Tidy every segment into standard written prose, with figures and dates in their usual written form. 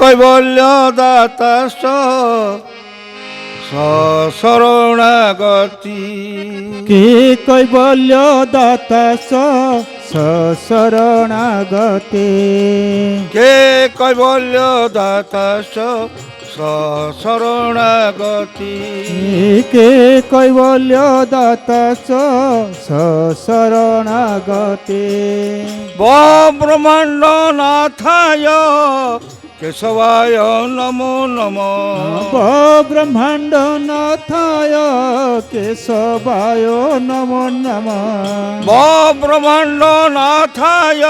কৈবল্য দাতাশ্চ শরণাগতি। কে কৈবল্য দাতাস শরণাগতে। কে কৈবল্য দাতাশ্চ শরণাগতি। কে কৈবল্য দাতাস শরণাগতে। ব্রহ্মাণ্ড নাথায় কেশবায় নমো নমঃ। ব্রহ্মাণ্ড নাথায় কেশবায় নমো নমঃ। ব্রহ্মাণ্ড নাথায়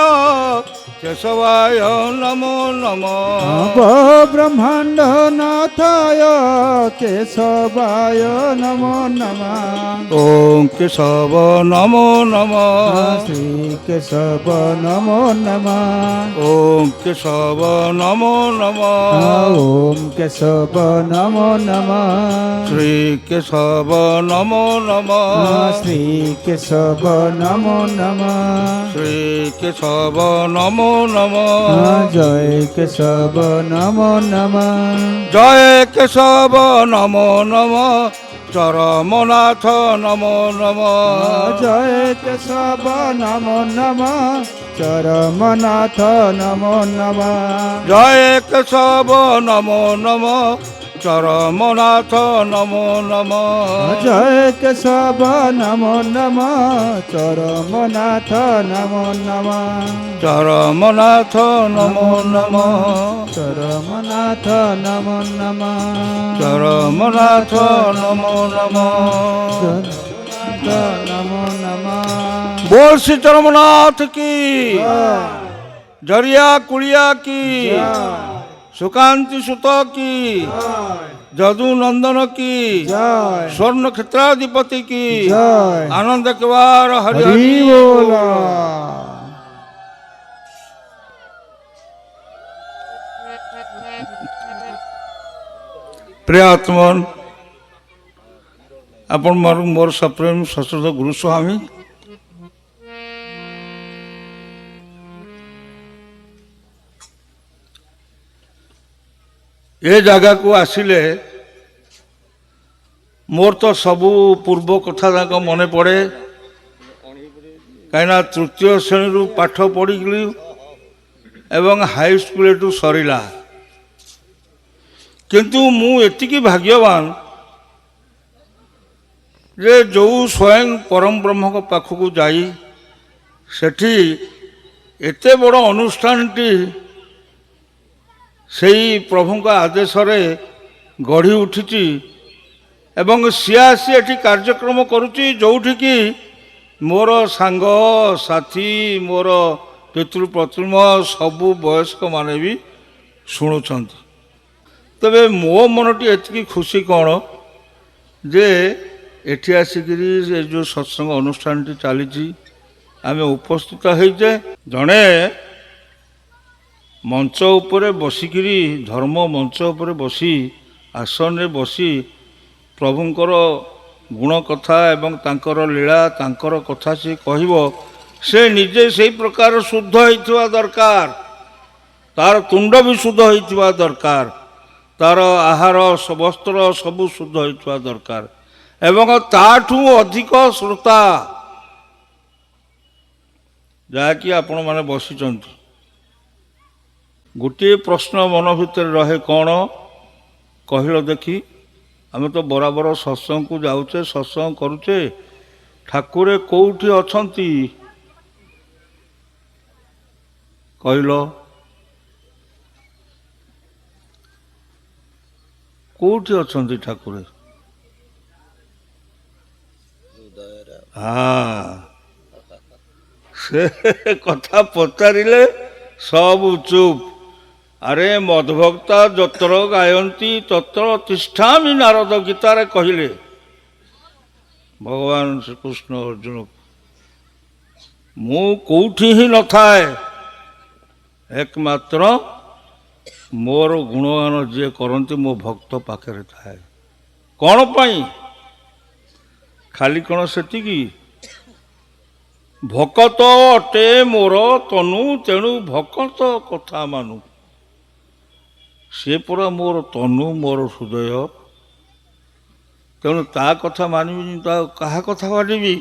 কেশবায় নমো নমঃ। ব্রহ্মাণ্ড নাথায় কেশবায় নমো নমঃ। ওম কেশব নমো নমঃ। শ্রী কেশব নমো নমঃ। ওম কেশব নমো নমঃ। ওম কেশব নমো নমঃ। শ্রী কেশব নমো নমঃ। শ্রী কেশব নমো নমঃ। শ্রী কেশব নমো নমঃ। জয় কেশব নমো নমঃ। জয় কেশব নমো নমঃ। চরমনাথ নমো নমঃ। জয় কেশব নমো নমঃ। চরমনাথ নমো নমঃ। জয় কেশব নমো নমঃ। চরমনাথ নমো নমঃ। জয় কেশব নমো নমঃ। চরমনাথ নমো নমঃ। চরমনাথ নমো নমঃ। চরমনাথ নমো নমঃ। চরমনাথ নমো নমঃ। নমো নমঃ। बोल श्री चरमनाथ की। जरिया कुड़िया की। सुकांति सुत की। जदू नंदन की। जय स्वर्ण क्षेत्राधिपति की। जय आनंद केवार हरि हरि हरि बोला। प्रियात्मन अपन मोर सप्रेम सश्रद्ध गुरु स्वामी ये जगह को आसिले मोर तो सबू पूर्व कथा जाक मन पड़े कहीं तृतीय श्रेणी पाठ पढ़ी एवं हाई स्कूल सरीला किंतु मु एतिकी भाग्यवान जे जो स्वयं परम ब्रह्म को पाखक जाई सेठी एते बड़ अनुष्ठान टी सेई प्रभु का आदेश रे गढ़ी उठी एवं सी आसी एठी कार्यक्रम करुची जोठी की मोर सांग साथी मोर पितृप्रतिम सबु वयस्क माने भी शुणुचंती। तबे मो मनटी एतिकी खुशी कौन जे एठी आसिकी जो सत्संग अनुष्ठान चली आम उपस्थित होइजे जड़े मंच उपरे बसिकी धर्म मंच उपरे बसी आसन रे बसी प्रभुंकर गुण कथा एवं तांकर लीला तांकर कथा से कहब से निजे से प्रकार शुद्ध होइथिबा दरकार तार तुंड भी शुद्ध होइथिबा दरकार तार आहार वस्त्र सबू शुद्ध होइथिबा दरकार एवं ताठू अधिक श्रोता जहाँकि आपण माने बसिचंती गोटे प्रश्न मन भितर रहे कौन कहल देखी आम तो बराबर सत्संग को जाऊे सत्संग करुचे ठाकुर कौटी अछंती कहल कौटी अछंती ठाकुर हाँ से कथा पचारे सब चुप अरे मदभक्ता जत्र गायंती तत्र तिष्ठामि नारद गीतार कहले भगवान श्री कृष्ण अर्जुन मु कौठी ही न थाए एकमात्र मोर गुणगान जे करती मो भक्त पाखे थाए कौन पाई खाली कौन सेतिकी भकत अटे मोर तनु तेणु भकत कथा मानु ସେ ପରା ମୋର ତନୁ ମୋର ହୃଦୟ। ତେଣୁ ତା କଥା ମାନିବିନି ତ ଆଉ କାହା କଥା ମାନିବି?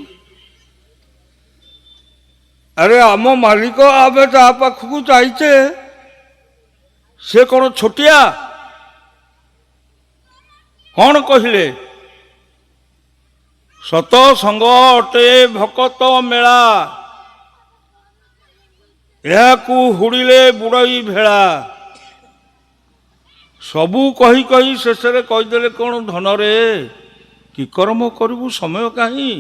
ଆରେ ଆମ ମାଲିକ ଆମେ ତା ପାଖକୁ ଯାଇଛେ, ସେ କ'ଣ ଛୋଟିଆ? କ'ଣ କହିଲେ? ସତ ସଙ୍ଗ ଅଟେ ଭକତ ମେଳା, ଏହାକୁ ହୁଡ଼ିଲେ ବୁଡ଼ଇ ଭେଳା। ସବୁ କହି କହି ଶେଷରେ କହିଦେଲେ କ'ଣ? ଧନରେ କି କର୍ମ କରିବୁ ସମୟ କାହିଁ?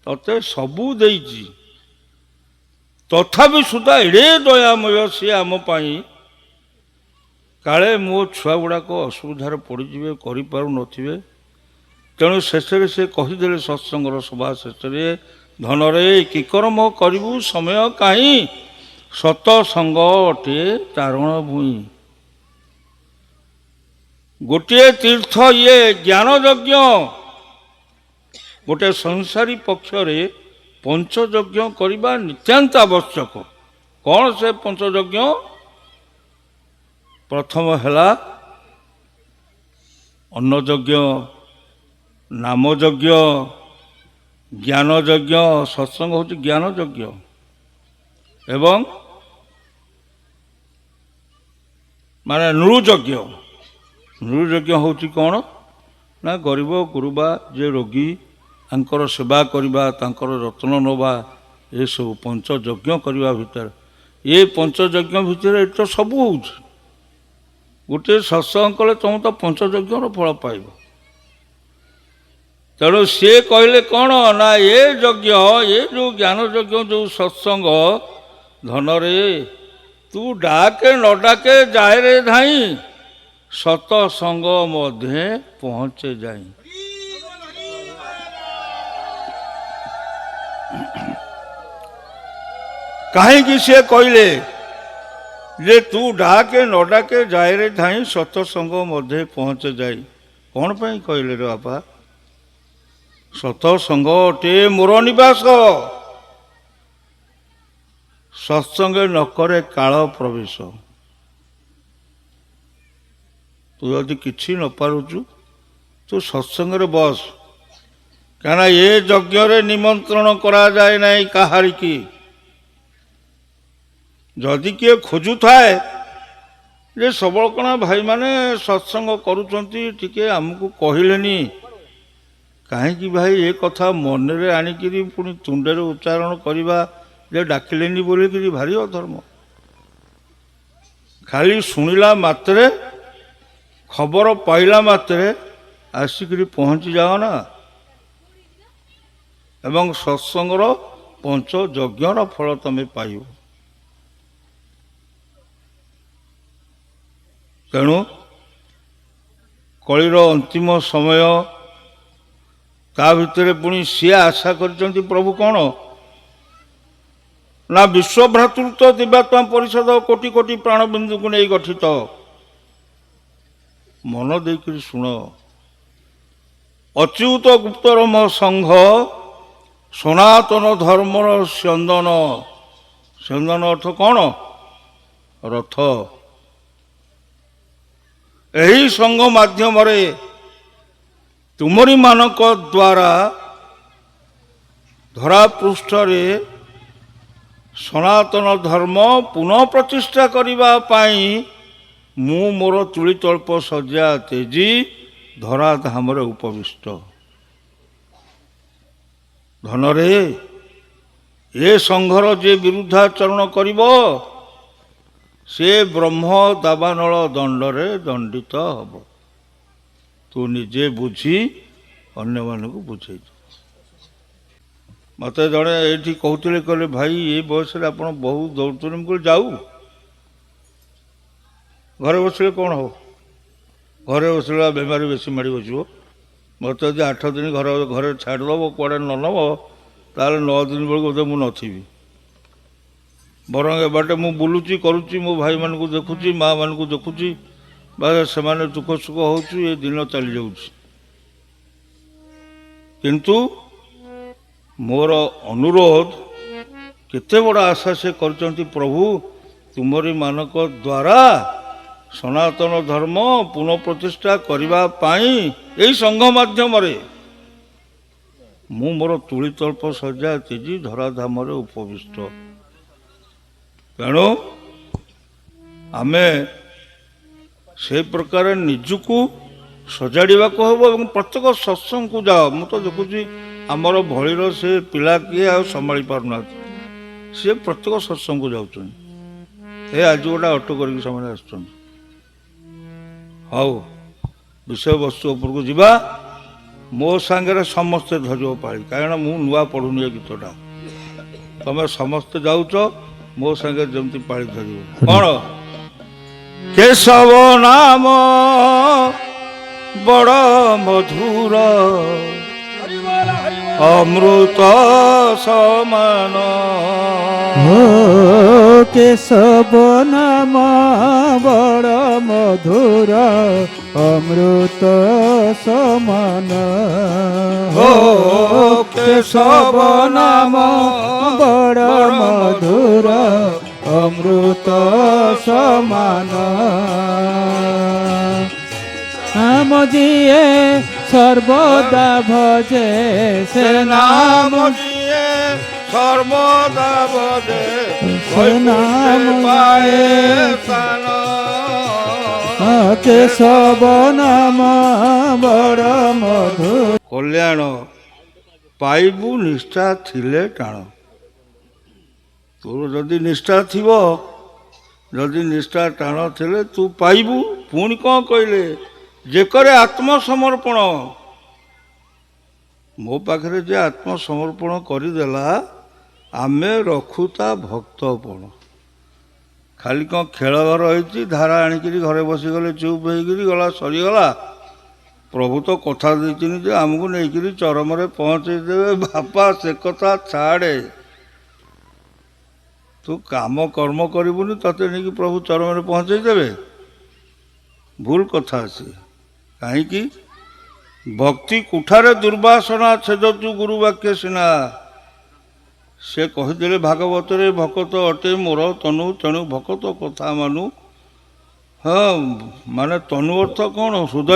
ତତେ ସବୁ ଦେଇଛି, ତଥାପି ସୁଦ୍ଧା ଏଡ଼େ ଦୟାମୟ ସିଏ ଆମ ପାଇଁ। କାଳେ ମୋ ଛୁଆ ଗୁଡ଼ାକ ଅସୁବିଧାରେ ପଡ଼ିଯିବେ, କରିପାରୁନଥିବେ। ତେଣୁ ଶେଷରେ ସେ କହିଦେଲେ ସତ୍ସଙ୍ଗର ସଭା ଶେଷରେ, ଧନରେ କି କର୍ମ କରିବୁ ସମୟ କାହିଁ, ସତ ସଙ୍ଗ ଅଟେ ଚାରଣ ଭୂଇଁ। ଗୋଟିଏ ତୀର୍ଥ ଇଏ ଜ୍ଞାନ ଯଜ୍ଞ। ଗୋଟେ ସଂସାରୀ ପକ୍ଷରେ ପଞ୍ଚଯଜ୍ଞ କରିବା ନିତ୍ୟାନ୍ତ ଆବଶ୍ୟକ। କ'ଣ ସେ ପଞ୍ଚଯଜ୍ଞ? ପ୍ରଥମ ହେଲା ଅନ୍ନଯଜ୍ଞ, ନାମଯଜ୍ଞ, ଜ୍ଞାନ ଯଜ୍ଞ। ସତ୍ସଙ୍ଗ ହେଉଛି ଜ୍ଞାନ ଯଜ୍ଞ। ଏବଂ ମାନେ ନୃଯଜ୍ଞ। ନୃଯଜ୍ଞ ହେଉଛି କ'ଣ ନା, ଗରିବ ଗୁରୁବା ଯେ ରୋଗୀ ତାଙ୍କର ସେବା କରିବା, ତାଙ୍କର ଯତ୍ନ ନେବା, ଏସବୁ ପଞ୍ଚଯଜ୍ଞ କରିବା ଭିତରେ। ଏ ପଞ୍ଚଯଜ୍ଞ ଭିତରେ ଏଠି ତ ସବୁ ହେଉଛି। ଗୋଟିଏ ସତ୍ସଙ୍ଗ କଲେ ତୁମେ ତ ପଞ୍ଚଯଜ୍ଞର ଫଳ ପାଇବ। ତେଣୁ ସିଏ କହିଲେ କ'ଣ ନା, ଏ ଯଜ୍ଞ, ଏ ଯେଉଁ ଜ୍ଞାନ ଯଜ୍ଞ, ଯେଉଁ ସତ୍ସଙ୍ଗ, ଧନରେ ତୁ ଡାକେ ନ ଡାକେ ଯାଏରେ ଧାଇଁ, ସତସଙ୍ଗ ମଧ୍ୟେ ପହଞ୍ଚେ ଯାଇ। କାହିଁକି ସିଏ କହିଲେ ଯେ ତୁ ଡାକେ ନ ଡାକେ ଯାଏରେ ଧାଇଁ, ସତସଙ୍ଗ ମଧ୍ୟେ ପହଞ୍ଚେ ଯାଇ? କ'ଣ ପାଇଁ କହିଲେ ରେ ବାପା? ସତସଙ୍ଗ ଅଟେ ମୋର ନିବାସ, ସତ୍ସଙ୍ଗେ ନ କରେ କାଳ ପ୍ରବେଶ। ତୁ ଯଦି କିଛି ନ ପାରୁଛୁ ତୁ ସତ୍ସଙ୍ଗରେ ବସ, କାହିଁକିନା ଏ ଯଜ୍ଞରେ ନିମନ୍ତ୍ରଣ କରାଯାଏ ନାହିଁ କାହାରିକି। ଯଦି କିଏ ଖୋଜୁଥାଏ ଯେ ସବଳକଣା ଭାଇମାନେ ସତ୍ସଙ୍ଗ କରୁଛନ୍ତି, ଟିକେ ଆମକୁ କହିଲେନି କାହିଁକି ଭାଇ? ଏ କଥା ମନରେ ଆଣିକିରି ପୁଣି ତୁଣ୍ଡରେ ଉଚ୍ଚାରଣ କରିବା ଯେ ଡାକିଲେନି ବୋଲିକିରି ଭାରି ଅଧର୍ମ। ଖାଲି ଶୁଣିଲା ମାତ୍ରେ, ଖବର ପାଇଲା ମାତ୍ରେ ଆସିକିରି ପହଞ୍ଚି ଯାଅ ନା, ଏବଂ ସତ୍ସଙ୍ଗର ପଞ୍ଚଯଜ୍ଞର ଫଳ ତମେ ପାଇବ। ତେଣୁ କଳିର ଅନ୍ତିମ ସମୟ, ତା ଭିତରେ ପୁଣି ସିଏ ଆଶା କରିଛନ୍ତି ପ୍ରଭୁ କ'ଣ ନା, ବିଶ୍ୱଭ୍ରାତୃତ୍ୱ ଦିବ୍ୟାତ୍ମା ପରିଷଦ କୋଟି କୋଟି ପ୍ରାଣବିନ୍ଦୁକୁ ନେଇ ଗଠିତ। ମନ ଦେଇକରି ଶୁଣ। ଅଚ୍ୟୁତ ଗୁପ୍ତରମ ସଂଘ, ସନାତନ ଧର୍ମର ସ୍ୟନ୍ଦନ। ସ୍ୟନ୍ଦନ ଅର୍ଥ କ'ଣ? ରଥ। ଏହି ସଂଘ ମାଧ୍ୟମରେ ତୁମରି ମାନଙ୍କ ଦ୍ୱାରା ଧରାପୃଷ୍ଠରେ ସନାତନ ଧର୍ମ ପୁନଃ ପ୍ରତିଷ୍ଠା କରିବା ପାଇଁ ମୁଁ ମୋର ତୁଳିତଳ୍ପ ଶଯ୍ୟା ତେଜି ଧରାଧାମରେ ଉପବିଷ୍ଟ। ଧନରେ ଏ ସଂଘର ଯେ ବିରୁଦ୍ଧାଚରଣ କରିବ, ସେ ବ୍ରହ୍ମ ଦାବାନଳ ଦଣ୍ଡରେ ଦଣ୍ଡିତ ହେବ। ତୁ ନିଜେ ବୁଝି ଅନ୍ୟମାନଙ୍କୁ ବୁଝେଇ ଦେ। ମୋତେ ଜଣେ ଏଇଠି କହୁଥିଲେ, କହିଲେ ଭାଇ ଏ ବୟସରେ ଆପଣ ବହୁତ ଦୌଡ଼ୁଛନ୍ତି। ମୁଁ କହିଲି ଯାଉ, ଘରେ ବସିଲେ କ'ଣ ହେବ? ଘରେ ବସିଲେ ବେମାରୀ ବେଶୀ ମାଡ଼ି ବସିବ। ମୋତେ ଯଦି 8 ଦିନ ଘରେ ଛାଡ଼ିଦେବ, କୁଆଡ଼େ ନ ନେବ, ତାହେଲେ 9 ଦିନ ବେଳକୁ ବୋଧେ ମୁଁ ନଥିବି। ବରଂ ଏ ବାଟେ ମୁଁ ବୁଲୁଛି, କରୁଛି, ମୋ ଭାଇମାନଙ୍କୁ ଦେଖୁଛି, ମାଆମାନଙ୍କୁ ଦେଖୁଛି, ବା ସେମାନେ ଦୁଃଖ ସୁଖ ହେଉଛି, ଏ ଦିନ ଚାଲିଯାଉଛି। କିନ୍ତୁ ମୋର ଅନୁରୋଧ, କେତେ ବଡ଼ ଆଶା ସେ କରିଛନ୍ତି, ପ୍ରଭୁ ତୁମରି ମାନଙ୍କ ଦ୍ୱାରା ସନାତନ ଧର୍ମ ପୁନଃପ୍ରତିଷ୍ଠା କରିବା ପାଇଁ ଏହି ସଂଘ ମାଧ୍ୟମରେ ମୁଁ ମୋର ତୁଳିତଳ୍ପ ସଜ୍ଜା ତେଜି ଧରାଧାମରେ ଉପବିଷ୍ଟ। ତେଣୁ ଆମେ ସେ ପ୍ରକାର ନିଜକୁ ସଜାଡ଼ିବାକୁ ହେବ ଏବଂ ପ୍ରତ୍ୟେକ ସତ୍ସଙ୍ଗକୁ ଯାଅ। ମୁଁ ତ ଦେଖୁଛି ଆମର ଭଳିର ସେ ପିଲା କିଏ ଆଉ ସମ୍ଭାଳି ପାରୁନାହାନ୍ତି, ସିଏ ପ୍ରତ୍ୟେକ ସତ୍ସଙ୍ଗକୁ ଯାଉଛନ୍ତି। ଏ ଆଜି ଗୋଟେ ଅଟୋ କରିକି ସେମାନେ ଆସୁଛନ୍ତି। ହଉ, ବିଷୟବସ୍ତୁ ଉପରକୁ ଯିବା। ମୋ ସାଙ୍ଗରେ ସମସ୍ତେ ଧରିବ ପାଳି, କାହିଁକିନା ମୁଁ ନୂଆ ପଢ଼ୁନି ଏ ଗୀତଟା। ତମେ ସମସ୍ତେ ଯାଉଛ, ମୋ ସାଙ୍ଗରେ ଯେମିତି ପାଳି ଧରିବ। କ'ଣ? କେଶବ ନାମ ବଡ଼ ମଧୁର, ଅମୃତ ସମାନ। ଓ କେଶବ ନାମ ବଡ଼ ମଧୁର, ଅମୃତ ସମାନ। ଓ କେଶବ ନାମ ବଡ଼ ମଧୁର, ଅମୃତ ସମାନ। ଆମ ଯିଏ ସର୍ବଦା ଭଜେ ସେ নাম ନାମ, দিয়ে সর্বদা বদে সে নাম পায়ে স্থান। কেশব নাম বড় মধুর। কল্যাণ পাইবু নিষ্ঠা থিলে টাণ। তোর যদি নিষ্ঠা থিব, যদি নিষ্ঠা টাণ থিলে তু পাইবু। পুଣି କ'ଣ କହିଲେ? ଯେ କରେ ଆତ୍ମସମର୍ପଣ। ମୋ ପାଖରେ ଯେ ଆତ୍ମସମର୍ପଣ କରିଦେଲା, ଆମେ ରଖୁ ତା ଭକ୍ତପଣ। ଖାଲି କ'ଣ ଖେଳ ଘର ହେଇଛି, ଧାରା ଆଣିକିରି ଘରେ ବସିଗଲେ ଚୁପ୍ ହେଇକିରି ଗଲା, ସରିଗଲା। ପ୍ରଭୁ ତ କଥା ଦେଇଛନ୍ତି ଯେ ଆମକୁ ନେଇକିରି ଚରମରେ ପହଞ୍ଚେଇ ଦେବେ। ବାପା ସେ କଥା ଛାଡ଼େ, ତୁ କାମ କର୍ମ କରିବୁନି, ତତେ ନେଇକି ପ୍ରଭୁ ଚରମରେ ପହଞ୍ଚେଇ ଦେବେ? ଭୁଲ କଥା ଅଛି। କାହିଁକି? ଭକ୍ତି କୁଠାରେ ଦୁର୍ବାସନା ଛେଦତୁ ଗୁରୁ ବାକ୍ୟ ସିନା। ସେ କହିଦେଲେ ଭାଗବତରେ, ଭକତ ଅଟେ ମୋର ତନୁ, ତେଣୁ ଭକତ କଥା ମାନୁ। ହଁ, ମାନେ ତନୁ ଅର୍ଥ କ'ଣ? ହୃଦୟ।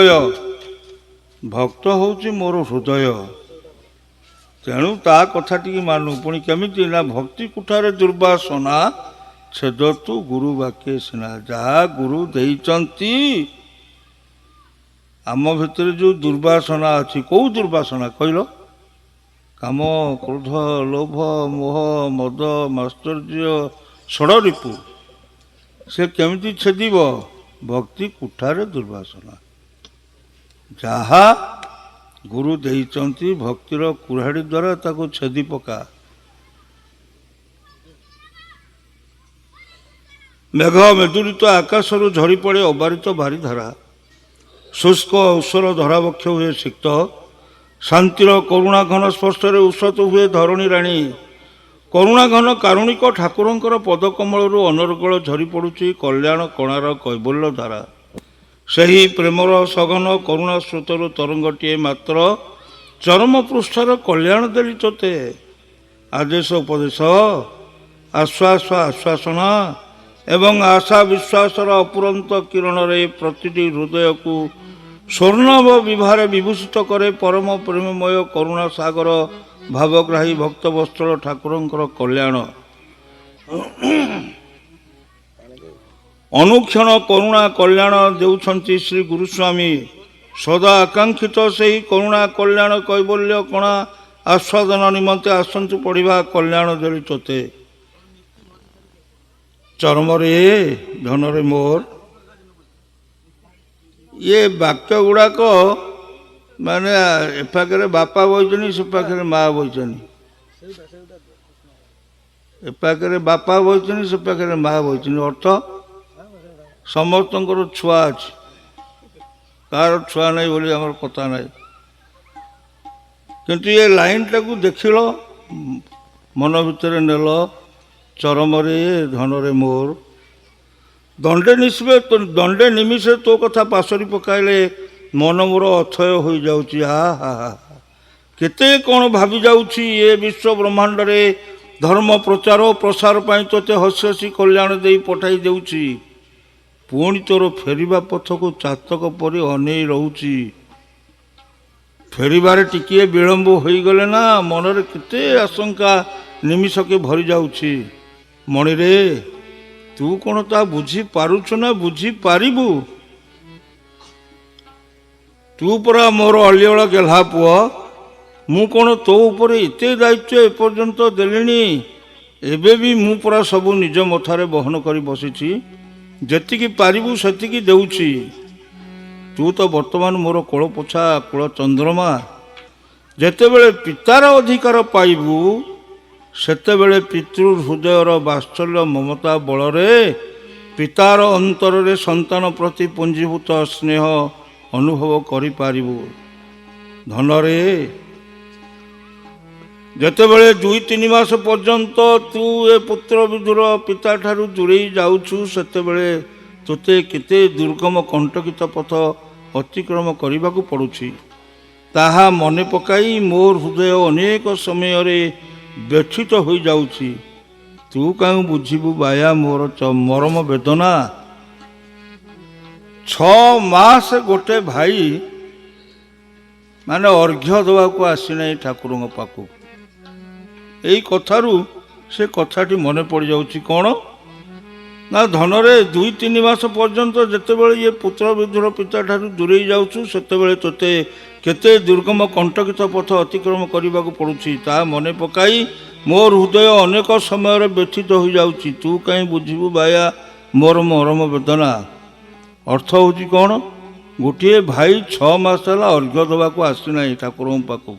ଭକ୍ତ ହେଉଛି ମୋର ହୃଦୟ, ତେଣୁ ତା କଥା ଟିକେ ମାନୁ। ପୁଣି କେମିତି ନା, ଭକ୍ତି କୁଠାରେ ଦୁର୍ବାସନା ଛେଦତୁ ଗୁରୁ ବାକ୍ୟ ସିନା। ଯାହା ଗୁରୁ ଦେଇଛନ୍ତି, ଆମ ଭିତରେ ଯେଉଁ ଦୁର୍ବାସନା ଅଛି, କେଉଁ ଦୁର୍ବାସନା କହିଲ? କାମ, କ୍ରୋଧ, ଲୋଭ, ମୋହ, ମଦ, ମାଶ୍ଚର୍ଯ୍ୟ, ଷଡ଼ରିପୁ। ସେ କେମିତି ଛେଦିବ? ଭକ୍ତି କୁଠାରେ ଦୁର୍ବାସନା। ଯାହା ଗୁରୁ ଦେଇଛନ୍ତି ଭକ୍ତିର କୁରାଢ଼ୀ ଦ୍ୱାରା ତାକୁ ଛେଦି ପକା। ମେଘ ମେଦୁରିତ ଆକାଶରୁ ଝରି ପଡ଼େ ଅବାରିତ ବାରିଧାରା। ଶୁଷ୍କ ଔଷର ଧରାବକ୍ଷ ହୁଏ ସିକ୍ତ। ଶାନ୍ତିର କରୁଣା ଘନ ସ୍ପର୍ଶରେ ଉଷତ ହୁଏ ଧରଣୀ ରାଣୀ। କରୁଣା ଘନ କାରୁଣିକ ଠାକୁରଙ୍କର ପଦକମଳରୁ ଅନର୍ଗଳ ଝରି ପଡ଼ୁଛି କଲ୍ୟାଣ କଣାର କୈବଲ୍ୟ ଧାରା। ସେହି ପ୍ରେମର ସଘନ କରୁଣା ସ୍ରୋତରୁ ତରଙ୍ଗଟିଏ ମାତ୍ର ଚରମ ପୃଷ୍ଠର କଲ୍ୟାଣ ଦେଲି ତୋତେ। ଆଦେଶ ଉପଦେଶ, ଆଶ୍ୱାସ ଆଶ୍ୱାସନା ଏବଂ ଆଶା ବିଶ୍ୱାସର ଅପୁରନ୍ତ କିରଣରେ ପ୍ରତିଟି ହୃଦୟକୁ ସ୍ୱର୍ଣ୍ଣବ ବିଭାରେ ବିଭୂଷିତ କରେ ପରମ ପ୍ରେମମୟ କରୁଣା ସାଗର ଭାବଗ୍ରାହୀ ଭକ୍ତବତ୍ସଳ ଠାକୁରଙ୍କର କଲ୍ୟାଣ। ଅନୁକ୍ଷଣ କରୁଣା କଲ୍ୟାଣ ଦେଉଛନ୍ତି ଶ୍ରୀ ଗୁରୁସ୍ୱାମୀ। ସଦା ଆକାଂକ୍ଷିତ ସେହି କରୁଣା କଲ୍ୟାଣ କୈବଲ୍ୟ କଣା ଆସ୍ୱାଦନ ନିମନ୍ତେ ଆସନ୍ତୁ ପଢ଼ିବା କଲ୍ୟାଣ ଦେଲି ତୋତେ। ଚରମରେ ଧନରେ ମୋର। ଇଏ ବାକ୍ୟ ଗୁଡ଼ାକ ମାନେ ଏ ପାଖରେ ବାପା ବଇଛନ୍ତି, ସେ ପାଖରେ ମା ବଇଛନ୍ତି। ଏ ପାଖରେ ବାପା ବଇଛନ୍ତି, ସେ ପାଖରେ ମା ବଇଛନ୍ତି। ଅର୍ଥ ସମସ୍ତଙ୍କର ଛୁଆ ଅଛି, କାହାର ଛୁଆ ନାହିଁ ବୋଲି ଆମର କଥା ନାହିଁ। କିନ୍ତୁ ଏ ଲାଇନ୍ଟାକୁ ଦେଖିଲ, ମନ ଭିତରେ ନେଲ। ଚରମରେ ଧନରେ ମୋର। ଦଣ୍ଡେ ନିମିଷେ ତୋ କଥା ପାଶୋରି ପକାଇଲେ ମନ ମୋର ଅଥୟ ହୋଇଯାଉଛି। ହା ହା ହା, କେତେ କ'ଣ ଭାବି ଯାଉଛି ଏ ବିଶ୍ୱ ବ୍ରହ୍ମାଣ୍ଡରେ। ଧର୍ମ ପ୍ରଚାର ଓ ପ୍ରସାର ପାଇଁ ତୋତେ ହସି ହସି କଲ୍ୟାଣ ଦେଇ ପଠାଇ ଦେଉଛି। ପୁଣି ତୋର ଫେରିବା ପଥକୁ ଚାତକ ପରି ଅନେଇ ରହୁଛି। ଫେରିବାରେ ଟିକିଏ ବିଳମ୍ବ ହୋଇଗଲେ ନା ମନରେ କେତେ ଆଶଙ୍କା ନିମିଷକେ ଭରି ଯାଉଛି। ମଣିରେ, ତୁ କ'ଣ ତା ବୁଝିପାରୁଛୁ ନା ବୁଝିପାରିବୁ? ତୁ ପରା ମୋର ଅଲିଅଳ ଗେହ୍ଲା ପୁଅ। ମୁଁ କ'ଣ ତୋ ଉପରେ ଏତେ ଦାୟିତ୍ୱ ଏପର୍ଯ୍ୟନ୍ତ ଦେଲିଣି? ଏବେ ବି ମୁଁ ପରା ସବୁ ନିଜ ମଥାରେ ବହନ କରି ବସିଛି। ଯେତିକି ପାରିବୁ ସେତିକି ଦେଉଛି। ତୁ ତ ବର୍ତ୍ତମାନ ମୋର କୋଳପୋଛା କୁଳ ଚନ୍ଦ୍ରମା। ଯେତେବେଳେ ପିତାର ଅଧିକାର ପାଇବୁ ସେତେବେଳେ ପିତୃ ହୃଦୟର ବାତ୍ସଲ୍ୟ ମମତା ବଳରେ ପିତାର ଅନ୍ତରରେ ସନ୍ତାନ ପ୍ରତି ପୁଞ୍ଜୀଭୂତ ସ୍ନେହ ଅନୁଭବ କରିପାରିବୁ। ଧନରେ, ଯେତେବେଳେ 2-3 ମାସ ପର୍ଯ୍ୟନ୍ତ ତୁ ଏ ପୁତ୍ର ବିଧୁର ପିତାଠାରୁ ଦୂରେଇ ଯାଉଛୁ ସେତେବେଳେ ତୋତେ କେତେ ଦୁର୍ଗମ କଣ୍ଟକିତ ପଥ ଅତିକ୍ରମ କରିବାକୁ ପଡ଼ୁଛି ତାହା ମନେ ପକାଇ ମୋ ହୃଦୟ ଅନେକ ସମୟରେ ବ୍ୟଥିତ ହୋଇଯାଉଛି। ତୁ କାହିଁ ବୁଝିବୁ ବାୟା ମୋର ମରମ ବେଦନା। 6 ମାସ ଗୋଟେ ଭାଇ ମାନେ ଅର୍ଘ୍ୟ ଦେବାକୁ ଆସିନାହିଁ ଠାକୁରଙ୍କ ପାଖକୁ। ଏଇ କଥାରୁ ସେ କଥାଟି ମନେ ପଡ଼ିଯାଉଛି। କ'ଣ ନା, ଧନରେ 2-3 ମାସ ପର୍ଯ୍ୟନ୍ତ ଯେତେବେଳେ ଇଏ ପୁତ୍ର ବିଧୁର ପିତାଠାରୁ ଦୂରେଇ ଯାଉଛୁ ସେତେବେଳେ ତୋତେ କେତେ ଦୁର୍ଗମ କଣ୍ଟକିତ ପଥ ଅତିକ୍ରମ କରିବାକୁ ପଡ଼ୁଛି ତାହା ମନେ ପକାଇ ମୋ ହୃଦୟ ଅନେକ ସମୟରେ ବ୍ୟଥିତ ହୋଇଯାଉଛି। ତୁ କାହିଁ ବୁଝିବୁ ବାୟା ମୋର ମରମ ବେଦନା। ଅର୍ଥ ହେଉଛି କ'ଣ? ଗୋଟିଏ ଭାଇ 6 ମାସ ହେଲା ଅର୍ଘ୍ୟ ଦେବାକୁ ଆସିନାହିଁ ଠାକୁରଙ୍କ ପାଖକୁ।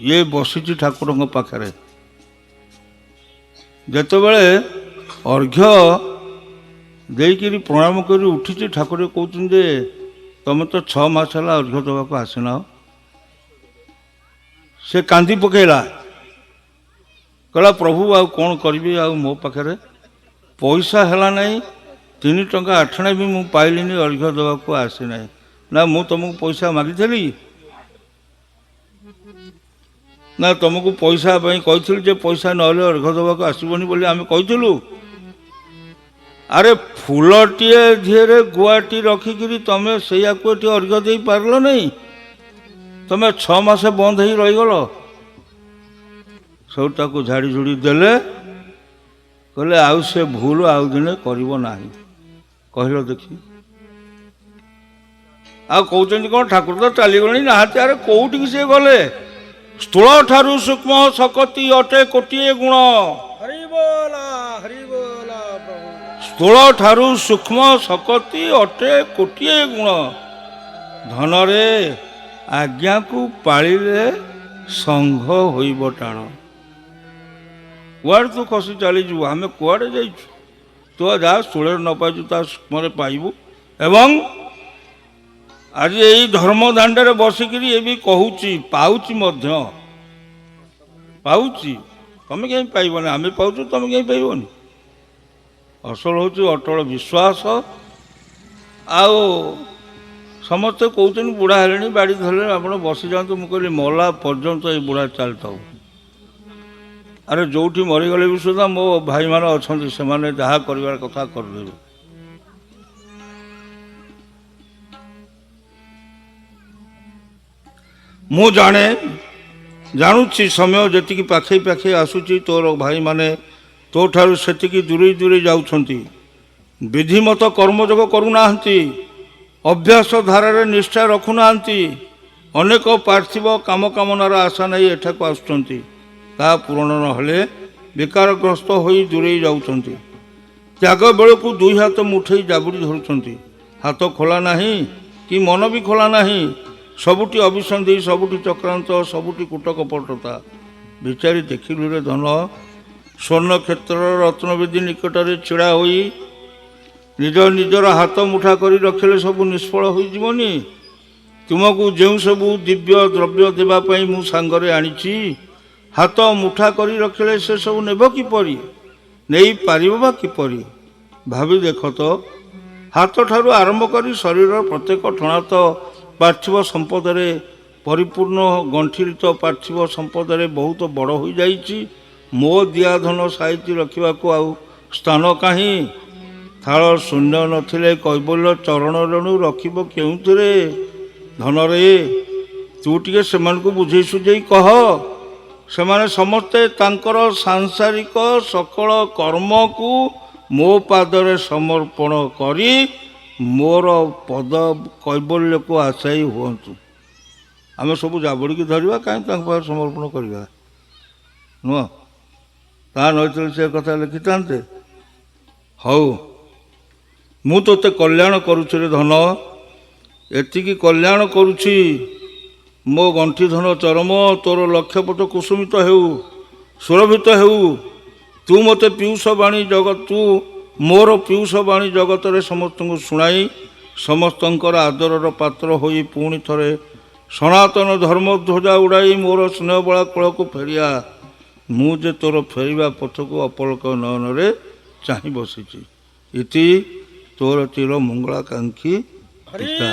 ଇଏ ବସିଛି ଠାକୁରଙ୍କ ପାଖରେ। ଯେତେବେଳେ ଅର୍ଘ୍ୟ ଦେଇକିରି ପ୍ରଣାମ କରି ଉଠିଛି ଠାକୁର କହୁଛନ୍ତି ଯେ ତମେ ତ 6 ମାସ ହେଲା ଅର୍ଘ୍ୟ ଦେବାକୁ ଆସିନାହ। ସେ କାନ୍ଦି ପକେଇଲା, କହିଲା ପ୍ରଭୁ ଆଉ କ'ଣ କରିବି, ଆଉ ମୋ ପାଖରେ ପଇସା ହେଲା ନାହିଁ। 3 ଟଙ୍କା 8 ଆଣା ବି ମୁଁ ପାଇଲିନି, ଅର୍ଘ୍ୟ ଦେବାକୁ ଆସିନାହିଁ। ନା ମୁଁ ତୁମକୁ ପଇସା ମାଗିଥିଲି? ନା ତୁମକୁ ପଇସା ପାଇଁ କହିଥିଲି ଯେ ପଇସା ନହେଲେ ଅର୍ଘ୍ୟ ଦେବାକୁ ଆସିବନି ବୋଲି ଆମେ କହିଥିଲୁ? ଆରେ ଫୁଲଟିଏ ଧିଏରେ ଗୁଆଟି ରଖିକିରି ତମେ ସେଇଆକୁ ଏଠି ଅର୍ଘ୍ୟ ଦେଇପାରିଲ ନାହିଁ? ତମେ 6 ମାସ ବନ୍ଦ ହେଇ ରହିଗଲ। ସବୁଟାକୁ ଝାଡ଼ି ଝୁଡ଼ି ଦେଲେ, କହିଲେ ଆଉ ସେ ଭୁଲ ଆଉ ଦିନେ କରିବ ନାହିଁ। କହିଲ ଦେଖି। ଆଉ କହୁଛନ୍ତି କ'ଣ ଠାକୁର ତ ଚାଲିଗଲେଣି ନାହାନ୍ତି। ଆରେ କୋଉଠିକି ସେ ଗଲେ? ସ୍ଥୂଳ ଠାରୁ ସୂକ୍ଷ୍ମ ଶକତି ଅଟେ କୋଟିଏ ଗୁଣ। ସ୍ଥୂଳ ଠାରୁ ସୂକ୍ଷ୍ମ ଶକତି ଅଟେ କୋଟିଏ ଗୁଣ। ଧନରେ, ଆଜ୍ଞାକୁ ପାଳିଲେ ସଂଘ ହୋଇବ ଟାଣ। କୁଆଡ଼େ ତୁ ଖସି ଚାଲିଯିବୁ? ଆମେ କୁଆଡ଼େ ଯାଇଛୁ? ତୁ ଯାହା ସ୍ଥୂଳରେ ନ ପାଇଛୁ ତା ସୂକ୍ଷ୍ମରେ ପାଇବୁ। ଏବଂ ଆଜି ଏଇ ଧର୍ମ ଦାଣ୍ଡରେ ବସିକିରି ଏ ବି କହୁଛି, ପାଉଛି ମଧ୍ୟ ପାଉଛି। ତମେ କାହିଁ ପାଇବନି? ଆମେ ପାଉଛୁ, ତମେ କାହିଁ ପାଇବନି? ଅସଲ ହେଉଛି ଅଟଳ ବିଶ୍ୱାସ। ଆଉ ସମସ୍ତେ କହୁଛନ୍ତି ବୁଢ଼ା ହେଲେଣି, ବାଡ଼ି ଧରିଲେ, ଆପଣ ବସିଯାଆନ୍ତୁ। ମୁଁ କହିଲି ମଲା ପର୍ଯ୍ୟନ୍ତ ଏଇ ବୁଢ଼ା ଚାଲିଥାଉ। ଆରେ ଯେଉଁଠି ମରିଗଲେ ବି ସୁଦ୍ଧା ମୋ ଭାଇମାନେ ଅଛନ୍ତି, ସେମାନେ ଯାହା କରିବାର କଥା କରିଦେବେ। ମୁଁ ଜାଣୁଛି ସମୟ ଯେତିକି ପାଖେଇ ପାଖେଇ ଆସୁଛି ତୋର ଭାଇମାନେ ତୋ ଠାରୁ ସେତିକି ଦୂରେଇ ଦୂରେଇ ଯାଉଛନ୍ତି। ବିଧିମତ କର୍ମଯୋଗ କରୁନାହାନ୍ତି, ଅଭ୍ୟାସ ଧାରାରେ ନିଷ୍ଠା ରଖୁନାହାନ୍ତି। ଅନେକ ପାର୍ଥିବ କାମକାମନାର ଆଶା ନେଇ ଏଠାକୁ ଆସୁଛନ୍ତି। ତାହା ପୂରଣ ନହେଲେ ବିକାରଗ୍ରସ୍ତ ହୋଇ ଦୂରେଇ ଯାଉଛନ୍ତି। ତ୍ୟାଗ ବେଳକୁ 2 ହାତ ମୁଠେଇ ଜାବୁଡ଼ି ଧରୁଛନ୍ତି। ହାତ ଖୋଲା ନାହିଁ କି ମନ ବି ଖୋଲା ନାହିଁ। ସବୁଠି ଅଭିସନ୍ଧି, ସବୁଠି ଚକ୍ରାନ୍ତ, ସବୁଠି କୂଟକପଟତା। ବିଚାରି ଦେଖିଲୁ ରେ ଧନ, ସ୍ୱର୍ଣ୍ଣ କ୍ଷେତ୍ରର ରତ୍ନବେଦୀ ନିକଟରେ ଛିଡ଼ା ହୋଇ ନିଜର ହାତ ମୁଠା କରି ରଖିଲେ ସବୁ ନିଷ୍ଫଳ ହୋଇଯିବନି? ତୁମକୁ ଯେଉଁ ସବୁ ଦିବ୍ୟ ଦ୍ରବ୍ୟ ଦେବା ପାଇଁ ମୁଁ ସାଙ୍ଗରେ ଆଣିଛି, ହାତ ମୁଠା କରି ରଖିଲେ ସେସବୁ ନେବ କିପରି? ନେଇପାରିବ ବା କିପରି? ଭାବି ଦେଖ ତ। ହାତଠାରୁ ଆରମ୍ଭ କରି ଶରୀରର ପ୍ରତ୍ୟେକ ଠଣାତ ପାର୍ଥିବ ସମ୍ପଦରେ ପରିପୂର୍ଣ୍ଣ, ଗଣ୍ଠିରିତ ପାର୍ଥିବ ସମ୍ପଦରେ ବହୁତ ବଡ଼ ହୋଇଯାଇଛି। ମୋ ଦିଆଧନ ସାଇତି ରଖିବାକୁ ଆଉ ସ୍ଥାନ କାହିଁ? ଥାଳ ଶୂନ୍ୟ ନଥିଲେ କୈବଲ୍ୟ ଚରଣ ରେଣୁ ରଖିବ କେଉଁଥିରେ ଧନରେ। ତୁ ଟିକେ ସେମାନଙ୍କୁ ବୁଝେଇ ସୁଝେଇ କହ। ସେମାନେ ସମସ୍ତେ ତାଙ୍କର ସାଂସାରିକ ସକଳ କର୍ମକୁ ମୋ ପାଦରେ ସମର୍ପଣ କରି ମୋର ପଦ କୈବଲ୍ୟକୁ ଆଶାୟୀ ହୁଅନ୍ତୁ। ଆମେ ସବୁ ଜାବୁଡ଼ିକି ଧରିବା, କାହିଁକି ତାଙ୍କ ପାଖରେ ସମର୍ପଣ କରିବା ନୁହଁ? ତା ନଇଥିଲେ ସେ କଥା ଲେଖିଥାନ୍ତେ। ହଉ, ମୁଁ ତୋତେ କଲ୍ୟାଣ କରୁଛି ରେ ଧନ, ଏତିକି କଲ୍ୟାଣ କରୁଛି। ମୋ ଗଣ୍ଠି ଧନ ଚରମ ତୋର ଲକ୍ଷପଟ କୁସୁମିତ ହେଉ, ସୁରଭିତ ହେଉ। ତୁ ମୋତେ ପୀୟୁଷ ବାଣୀ ତୁ ମୋର ପୀୟୁଷ ବାଣୀ ଜଗତରେ ସମସ୍ତଙ୍କୁ ଶୁଣାଇ ସମସ୍ତଙ୍କର ଆଦରର ପାତ୍ର ହୋଇ ପୁଣି ଥରେ ସନାତନ ଧର୍ମ ଧ୍ୱଜା ଉଡ଼ାଇ ମୋର ସ୍ନେହବଳା କୂଳକୁ ଫେରିଆ। ମୁଁ ଯେ ତୋର ଫେରିବା ପଥକୁ ଅପଲକ ନୟନରେ ଚାହିଁ ବସିଛି। ଇତି ତୋର ଚିର ମଙ୍ଗଳାକାଂକ୍ଷୀ ପିତା।